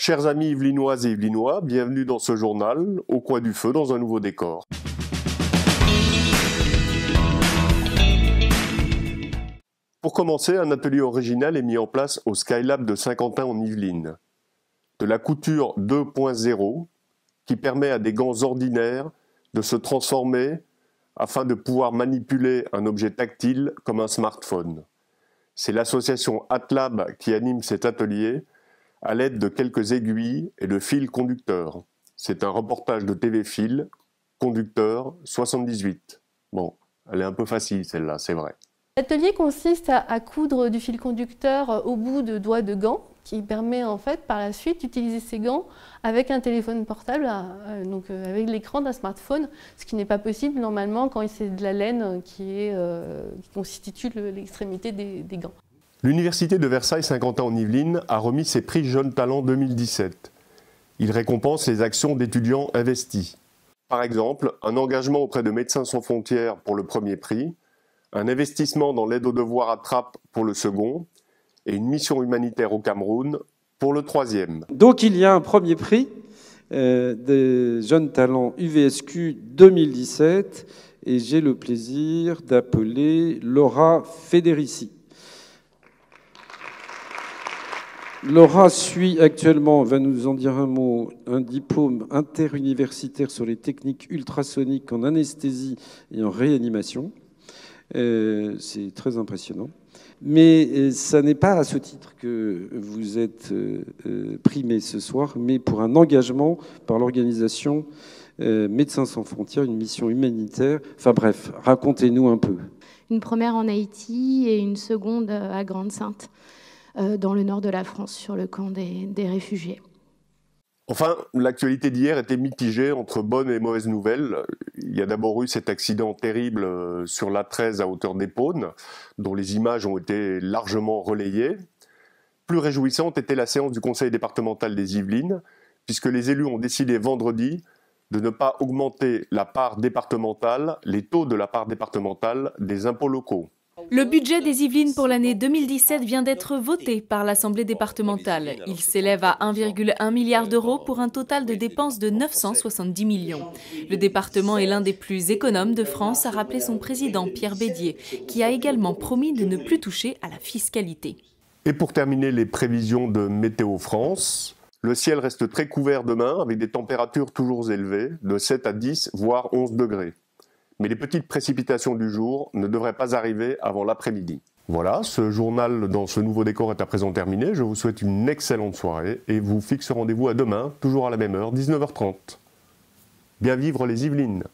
Chers amis yvelinoises et yvelinois, bienvenue dans ce journal, au coin du feu dans un nouveau décor. Pour commencer, un atelier original est mis en place au Skylab de Saint-Quentin en Yvelines. De la couture 2.0 qui permet à des gants ordinaires de se transformer afin de pouvoir manipuler un objet tactile comme un smartphone. C'est l'association Atlab qui anime cet atelier à l'aide de quelques aiguilles et de fils conducteurs. C'est un reportage de TV Fil, conducteur 78. Bon, elle est un peu facile celle-là, c'est vrai. L'atelier consiste à coudre du fil conducteur au bout de doigts de gants, qui permet en fait par la suite d'utiliser ces gants avec un téléphone portable, donc avec l'écran d'un smartphone, ce qui n'est pas possible normalement quand c'est de la laine qui constitue l'extrémité des gants. L'Université de Versailles-Saint-Quentin en Yvelines a remis ses prix Jeunes Talents 2017. Il récompense les actions d'étudiants investis. Par exemple, un engagement auprès de Médecins sans frontières pour le premier prix, un investissement dans l'aide aux devoirs à Trappes pour le second, et une mission humanitaire au Cameroun pour le troisième. Donc il y a un premier prix des Jeunes Talents UVSQ 2017, et j'ai le plaisir d'appeler Laura Federici. Laura suit actuellement, va nous en dire un mot, un diplôme interuniversitaire sur les techniques ultrasoniques en anesthésie et en réanimation. C'est très impressionnant. Mais ça n'est pas à ce titre que vous êtes primé ce soir, mais pour un engagement par l'organisation Médecins sans frontières, une mission humanitaire. Enfin bref, racontez-nous un peu. Une première en Haïti et une seconde à Grande-Synthe, dans le nord de la France, sur le camp des réfugiés. Enfin, l'actualité d'hier était mitigée entre bonnes et mauvaises nouvelles. Il y a d'abord eu cet accident terrible sur l'A13 à hauteur d'Épône, dont les images ont été largement relayées. Plus réjouissante était la séance du conseil départemental des Yvelines, puisque les élus ont décidé vendredi de ne pas augmenter la part départementale, les taux de la part départementale des impôts locaux. Le budget des Yvelines pour l'année 2017 vient d'être voté par l'Assemblée départementale. Il s'élève à 1,1 milliard d'euros pour un total de dépenses de 970 millions. Le département est l'un des plus économes de France, a rappelé son président Pierre Bédier, qui a également promis de ne plus toucher à la fiscalité. Et pour terminer les prévisions de Météo France, le ciel reste très couvert demain avec des températures toujours élevées, de 7 à 10 voire 11 degrés. Mais les petites précipitations du jour ne devraient pas arriver avant l'après-midi. Voilà, ce journal dans ce nouveau décor est à présent terminé. Je vous souhaite une excellente soirée et vous fixe rendez-vous à demain, toujours à la même heure, 19h30. Bien vivre les Yvelines!